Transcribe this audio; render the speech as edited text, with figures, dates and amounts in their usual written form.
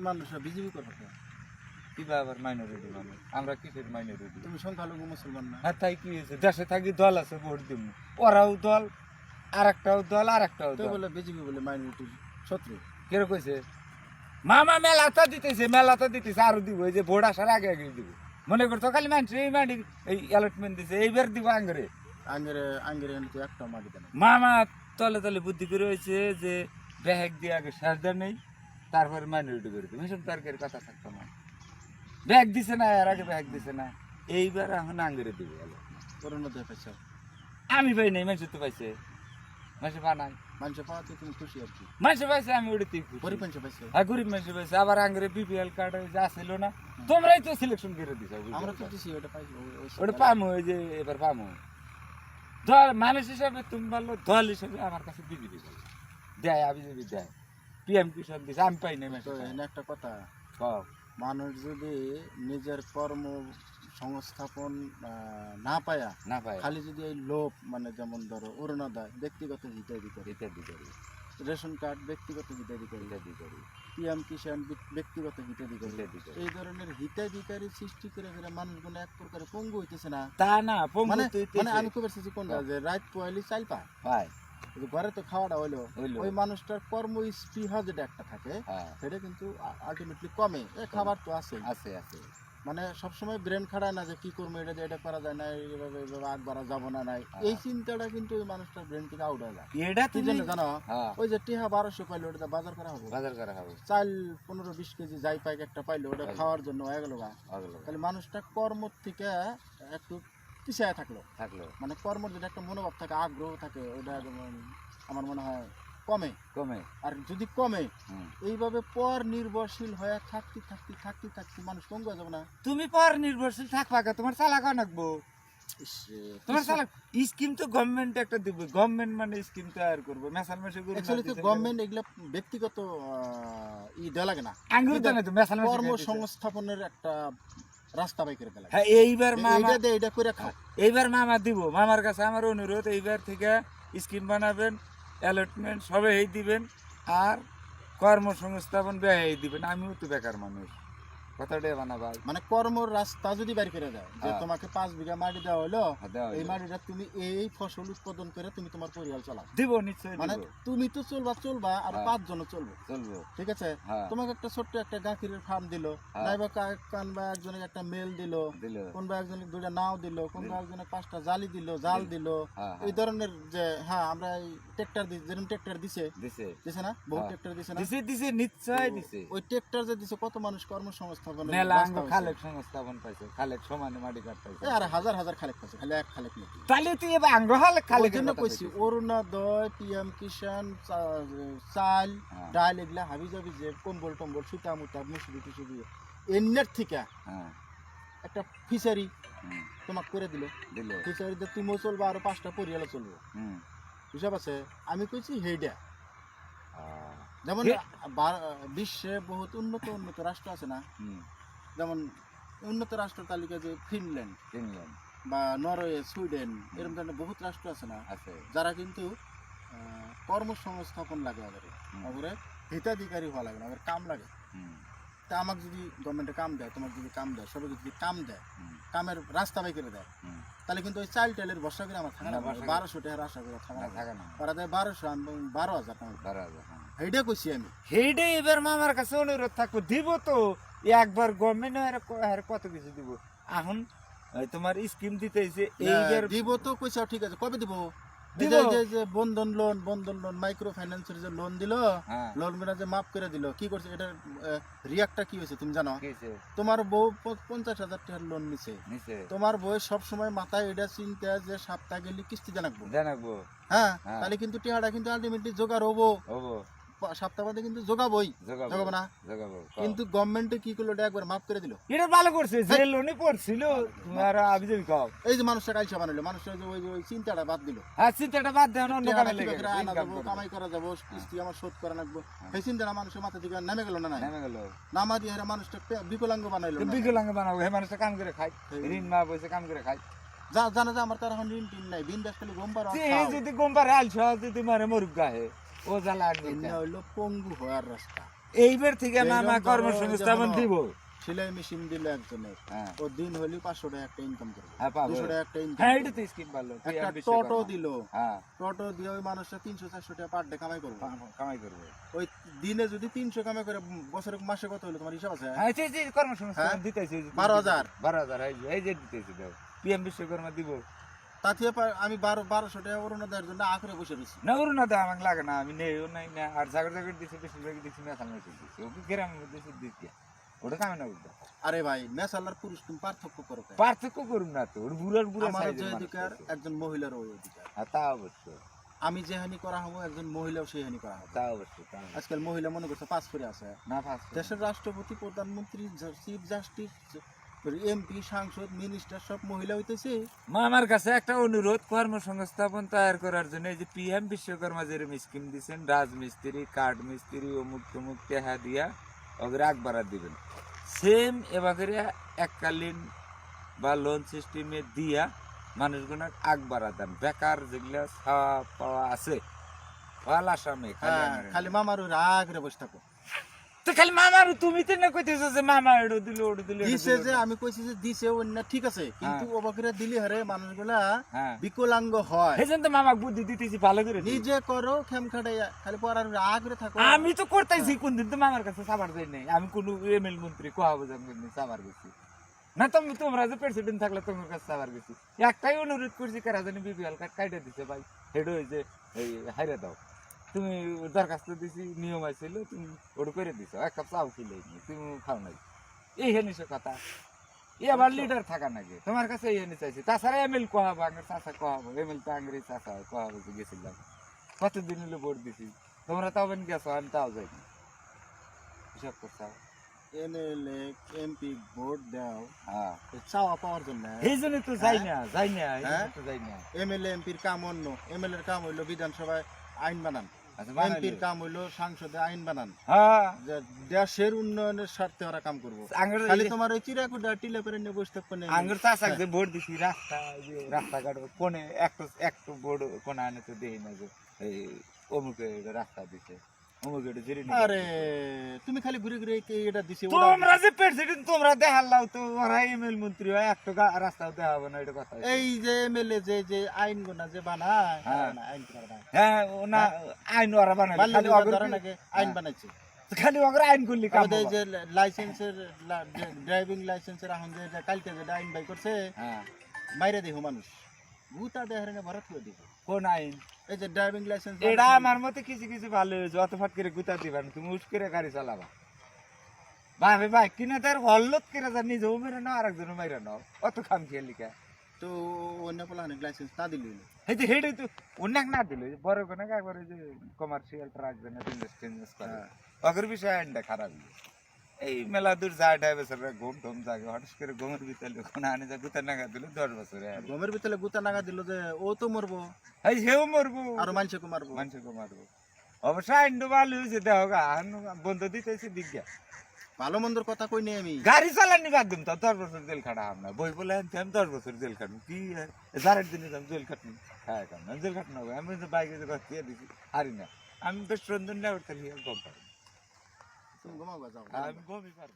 মানুষরা বিজেপি করবে কেন? কিবা আবার মাইনরিটি মানুষ, আমরা কিসের মাইনরিটি? তুমি সংখ্যালঘু মুসলমান না? হ্যাঁ, তাই কি হয়েছে? দেশে থাকি দল আছে, ভোট দিব, ওরাও দল, আরেকটাও দল, আরেকটাও তো দল। বলে বিজেপি বলে মাইনরিটির শত্রু। কেরো কইছে মামা মেলাটা দিতেছে আরো দিব, এই যে ভোট আসার আগে আগে দিব। মনে করতো খালি মানুষ এই মাটি এই অ্যালটমেন্ট দিছে, এইবার দিব আঙ্গরে। আঙ্গেরে আঙ্গেরে এনে একটা মাটি দেন। মামা তলে তলে বুদ্ধি করে হয়েছে যে ব্যাগ দিয়ে আগে সাজদা নেই, তারপরে মাইনরিটি করে দিব। এসব তরকারির কথা থাকতো না। ব্যাগ দিছে না, এর আগে ব্যাগ দিছে না, এইবার এখন আঙ্গরে দিবে। পরিণত হয়ে পেয়েছে। আমি পাই নাই, মানুষ তো পাইছে, মানুষ বানাই, মানুষের পাওয়াতে তুমি খুশি আর কি। মানুষ পাইছে, আমি ওটাতেই খুশি। গরিব মানুষ পাইছে। হ্যাঁ, গরিব মানুষ পাইছে। আবার আঙ্গরে বিপিএল কার্ড যা ছিল না, তোমরাই তো সিলেকশন করে দিছো। আমরা তো দিছি ওটা পাইছি। ওটা পামো, ওই যে এবার পামো। দল মানুষ হিসাবে তুমি বললো, দল হিসাবে আমার কাছে বিজেপি দেয়, বিজেপি দেয়, পিএম কিষাণ দিছে, আমি পাই নাই। তো এনে একটা কথা, কও। মানুষ যদি নিজের কর্ম সংস্থাপন না পায়া খালি যদি এই লোভ, মানে যেমন ধরো অরুণোদয় ব্যক্তিগত হিতাধিকারী, রেশন কার্ড ব্যক্তিগত হিতাধিকারী, পিএম কিষাণ ব্যক্তিগত হিতাধিকারী, এই ধরনের হিতাধিকারী সৃষ্টি করে করে মানুষগুলো এক প্রকার পঙ্গু হইতেছে না? তা না, মানে আমি খুব বেশি কোনটা যে রাত পোয়ালি চাল পায়, ঘরে তো খাওয়াটা হইলো, ওই মানুষটার কর্ম স্পৃহা যেটা একটা থাকে সেটা কিন্তু আলটিমেটলি কমে। খাবার তো আছে আছে আছে, মানে সবসময় ব্রেন খাড়ায় না যে কি করবো, এটা এটা করা যায় না, এইভাবে এইভাবে আগ বাড়া যাবো না, নাই এই চিন্তাটা কিন্তু ওই মানুষটার ব্রেন থেকে আউট হয়ে যায়। এটা কি জন্য জানো? ওই যে টিহা 1200 পাইলো, ওটা বাজার করা হবে, চাল 15-20 কেজি যাই পাইক একটা পাইলো, ওটা খাওয়ার জন্য হয়ে গেল গা। তাহলে মানুষটা কর্ম থেকে একটু পিছিয়ে থাকলো, মানে কর্মের যেটা একটা মনোভাব থাকে, আগ্রহ থাকে, ওটা আমার মনে হয় কমে। আর যদি কমে, এইভাবে পর নির্ভরশীল হয়ে থাকতে থাকতে থাকতে থাকতে মানুষ পঙ্গু হয়ে যাবে না? তুমি পর নির্ভরশীল থাকবা, তোমার চালাকা নাকবো। তোমার চালাক স্কিম তো গভর্নমেন্ট একটা দিবে, গভর্নমেন্ট মানে স্কিম তৈরি করবে, মেসাল মেশে করবে। অ্যাকচুয়ালি তো গভর্নমেন্ট এগুলা ব্যক্তিগত দেয়া লাগে না, আঙ্গুর দেয় না তো, মেসাল মেশে কর্মসংস্থাপনের একটা রাস্তা বাই করে দেয়। হ্যাঁ, এইবার মামা এটা করে খাও, এইবার মামা দিব। মামার কাছে আমার অনুরোধ, এইবার থেকে স্কিম বানাবেন, অ্যালটমেন্ট সবে এই দিবেন, আর কর্মসংস্থাপন ব্যয় দিবেন। আমিও তো বেকার মানুষ, কথাটাই বানাবা। মানে কর্মর রাস্তা যদি বের করে দেয় যে তোমাকে 5 বিঘা মাটি দেওয়া হলো, এই মাটিটা তুমি এই ফসল উৎপাদন করে তুমি তোমার পরিবার চালাও, দিব নিশ্চয়ই। মানে তুমি তো চলবা আর 5 জন চলবো, ঠিক আছে? তোমাকে একটা ছোট্ট একটা গাখিরের ফার্ম দিল, নাইবা কানবা একজনের একটা মেল দিল, কোনবা একজনের 2টা নাও দিল, কোনবা একজনের 5টা জালি দিল, জাল দিল, এই ধরনের যে আমরা এই ট্রাক্টর যেরকম ট্রাক্টর দিছে না, বহু ট্রাক্টর দিছে না, দিছে নিশ্চয় দিছে। ওই ট্রাক্টর যে দিছে, কত মানুষ কর্মসংস্থাপন মেলা খালেক সংস্থাপন পাইছে, খালেক সমানে মাটি কাট পাইছে, আর হাজার হাজার খালেক পাইছে, খালি এক খালেক নাকি। তাহলে তুই এবার আঙ্গ খালেক খালেক জন্য কইছি অরুণোদয়, পিএম কিষাণ, চাল ডাল, এগুলা হাবি যাবি যে কম্বল টম্বল সুতা মুতা মুসুরি টুসুরি এর থেকে একটা ফিশারি তোমাকে করে দিল, ফিশারিতে তুমিও চলবো, আরো 5টা পরিয়ালও চলবো, হিসাব আছে। আমি কইছি হেইডা, যেমন বিশ্বে বহুত উন্নত রাষ্ট্র আছে না, যেমন উন্নত রাষ্ট্র তালিকা যে ফিনল্যান্ড বা নরওয়ে, সুইডেন, এরকম ধরনের বহুত রাষ্ট্র আছে না, যারা কিন্তু কর্মসংস্থাপন লাগে, ওদের হিতাধিকারী হওয়া লাগে না, ওদের কাম লাগে। তা আমাকে যদি গভর্নমেন্টে কাম দেয়, তোমাকে যদি কাম দেয়, সবাই যদি কাম দেয়, কামের রাস্তা বাই করে দেয়, তাহলে কিন্তু ওই চাল টাইলের বর্ষা করে আমার থাকে না, 1200 টাকার আশা করে থাকে না, ওরা দেয় 1200, আমি 12,000 টাকা। এইটা কইছি আমি, সেইটাই এবার মামার কাছে অনুরোধ থাকবো, দিব তো একবার গভর্নমেন্ট কত কিছু দিব। এখন তোমার স্কিম দিতেছে, এইবার দিব তো কইছে, ঠিক আছে, কবে দিব? যে বন্ধন লোন মাইক্রো ফাইন্যান্সের যে লোন দিল, লোন গুলা যে মাফ করে দিল, কি করছে এটার রিয়াক্টটা কি হয়েছে তুমি জানো? তোমার বউ 50,000 টাকার লোন নিছে, তোমার বউ সব সময় মাথায় এটা চিন্তা যে সপ্তাহ গেলে কিস্তি জানাকবো। হ্যাঁ, তাহলে কিন্তু টিহাটা কিন্তু আলটিমেটলি জোগাড় হবো, সপ্তাহ বাদে কিন্তু জোগাবো না, কিন্তু গভর্নমেন্টে কি করলো, একবার মাফ করে দিল। এটা ভালো করছে, যে লোনে পড়ছিল তোমার আবিজাবি খাও, এই যে মানুষটা কালসা বানাইলো, মানুষটা ওই চিন্তাটা বাদ দিল, চিন্তাটা বাদ দেন, অন্য কামে লেগে কামাই করা যাবো, কিস্তি আমার শোধ করা লাগবো, এই চিন্তাটা মানুষের মাথা থেকে নেমে গেল না, নামা দিয়ে মানুষটা বিকলাঙ্গ বানাইলো, বানাবো, এই মানুষটা কাম করে খায়, ঋণ মা বসে কাম করে খায়, জানা যে আমার তার এখন ঋণ টিন নাই, বিন্দাস খালি গোমবার, যদি গোমবার আলছ যদি মারে মরুক গাহে, ও জ্বালা হইলো পঙ্গু হওয়ার রাস্তা। এইবার থেকে মামা কর্মসংস্থাপন দিব। সেলাই মেশিন দিল একজনের, ও দিন হলি 500 টাকা একটা ইনকাম করবে, হ্যাঁ পাবো, 200 টাকা একটা ইনকাম। হ্যাঁ এটা তো স্কিম ভালো। একটা টোটো দিল, হ্যাঁ টোটো দিয়ে ওই মানুষটা 300-400 টাকা পার ডে কামাই করবে। কামাই করবে। ওই দিনে যদি 300 কামাই করে বছরে মাসে কত হলো তোমার হিসাব আছে? হ্যাঁ এই যে কর্মসংস্থাপন দিতেছি 12,000 12,000 এই যে দিতেছি দাও, পিএম বিশ্বকর্মা দিব। তাতে আমি 1200 টাকা অরুণোদয়ের জন্য আখরে বসে রয়েছি। না ওর না দাও আমাকে লাগে না, আমি নেইও নাই না। আর জাগর জাগর দিছে বেশিরভাগই দিচ্ছি মেশাল মেশিন দিচ্ছি, ওকে গ্রামের মধ্যে দিচ্ছি ওটা কামে না বুঝতে। আরে ভাই মেসালার পুরুষ তুমি পার্থক্য করো কেন? পার্থক্য করুন না তো, ওর বুড়ার বুড়া আমার সাইজের যে মানুষ অধিকার আছে। একজন মহিলার ওই অধিকার। তা অবশ্য, আমি যে হানি করা হবো একজন মহিলাও সেই হানি করা হবে। তা অবশ্য, তা অবশ্য। আজকাল মহিলা মনে করছে পাস করে আছে, না পাস দেশের রাষ্ট্রপতি, প্রধানমন্ত্রী, চিফ জাস্টিস, এমপি, সাংসদ, মিনিস্টার সব মহিলা হইতেছে। আমার কাছে একটা অনুরোধ, কর্মসংস্থাপন তৈরি করার জন্য এই যে পিএম বিশ্বকর্মা যেরকম স্কিম দিচ্ছেন, রাজমিস্ত্রি, কাঠ মিস্ত্রি, অমুক তমুক টেহা দিয়া ওগুলো আকবারা দিবেন, সেম এবারে এককালীন বা লোন সিস্টেমে দিয়া মানুষগুলো আকবারা দেন। বেকার যেগুলা সব পাওয়া আছে অল আসামে, খালি মামার ওই রাগরে বসে থাকো। তো খালি মামার তুমি তো না কইতেছো যে মামা এড়ো দিল ওড়ো দিল দিছে, যে আমি কইছি যে দিছে অন্য ঠিক আছে, কিন্তু অবাকরে দিলি হারে মানুষগুলা বিকলাঙ্গ হয়। এইজন্য তো মামাকে বুদ্ধি দিতেছি ভালো করে, নিজে করো খেম খাটাইয়া, খালি পড়ার রাগরে থাকো। আমি তো করতেছি, কোনদিন তো মামার কাছে সাবার যাই নাই। আমি কোন এমএল মন্ত্রী কোয়াবো জানি সাবার গেছি না, তুমি তোমরা যে প্রেসিডেন্ট থাকলে তোমার কাছে সাবার গেছি। একটাই অনুরোধ করছি, কারা জানি বিপিএল কার্ড কাইটা দিছে ভাই, হেড হয়েছে এই হাইরা দাও। তুমি দরখাস্ত দিছি, নিয়ম আছিল, তুমি ওটা করে দিছো, এক কাপ চাও খেলে তুমি খাও নাই, এই হেনিস কথা। এবার লিডার থাকা নাকি তোমার কাছে, এই হেনি চাইছি। তাছাড়া এমএল কোহাবো, আঙের চাষা কোহাবো, এমএল তো আঙের চাষা কোহাবো গেছিলাম, কতদিন হলো ভোট দিছি। তোমরা তাও গেছো, আমি তাও যাইনি, হিসাব করছাও। এমএলএ এমপি ভোট দাও চাওয়া পাওয়ার জন্য, এই জন্য তো যাই না, যাই না, তো যাই না। এমএলএ এমপির কাম অন্য, এমএলএর কাম হইলো বিধানসভায় আইন বানান, এমপির কাম হইলো সংসদে আইন বানান, দেশের উন্নয়নের স্বার্থে ওরা কাম করবো। খালি তোমার ওই চিরাকুটা টিলে করে নিয়ে বসে থাকবে না। আঙ্গুর চাষাক যে ভোট দিছি, রাস্তাঘাট কোনে একটু বোর্ড কোনে আনে তো দেখি না যে এই অমুকে রাস্তা দিছে, অমুকে আরে তুমি খালি ঘুরে ঘুরে এটা দিছে। তোমরা যে প্রেসিডেন্ট তোমরা দেখালাও তো, ওরা এমএল মন্ত্রী হয়, একটু রাস্তাও দেখাবো না, এটা কথা। এই যে এমএলএ যে আইন গোনা যে বানায়, আইন হ্যাঁ না আইন ওরা বানায়, খালি আইন বানাইছে, খালি ওরা আইন করলি কাম। এই যে লাইসেন্সের ড্রাইভিং লাইসেন্সের এখন যে কালকে যে আইন বাই করছে, মাইরে দেখো মানুষ গুতা দেহারে ভরাত করে দিব। কোন আইন? এই যে ড্রাইভিং লাইসেন্স। এটা আমার মতে কিছু কিছু ভালো হয়েছে, অত ফাট করে গুতা দিবা না, তুমি উঠ করে গাড়ি চালাবা। ভাবে ভাই কিনা তার হল্লত করে যা, নিজেও মেরে নাও আর একজনও মেরে নাও, অত খাম খেয়ে লিখা। তো অন্য প্লানে লাইসেন্স না দিল, এই যে হেডে তো অনেক না দিল, বড় কোনো একবার যে কমার্শিয়াল ট্রাক যেন বিজনেস করে, অগর বিষয় আইনটা খারাপ। এই মেলা দূর যায় ঢাই বছর ঘুম টুম জাগে, হঠাৎ করে ঘুমের ভিতরে কোনো আনে যা গুতা নাগা দিল 10 বছরে, ঘুমের ভিতরে গুতা নাগা দিল যে ও তো মরবো, এই সেও মরবো আর মানুষকে মারবো, মানুষকে মারবো। অবশ্য আইনটা ভালো হয়েছে, দেহ গা বন্ধ দিতেছি দিজ্ঞা। ভালো মন্দর কথা কই নেই আমি, গাড়ি চালানি বাদ দিম তো 10 বছর জেল খাটা আমরা, বই বলে আনতে আমি 10 বছর জেল খাটবো, কি 4 দিনে আমি জেল খাটনি, হ্যাঁ কাম না জেল খাটনা হবে। আমি তো বাইকে যে দিয়ে দিছি হারি না, আমি বেশ রঞ্জন নেওয়ার খালি গম পারি, তুমি ঘুমাবা যাও, আমি ঘুমই পারি।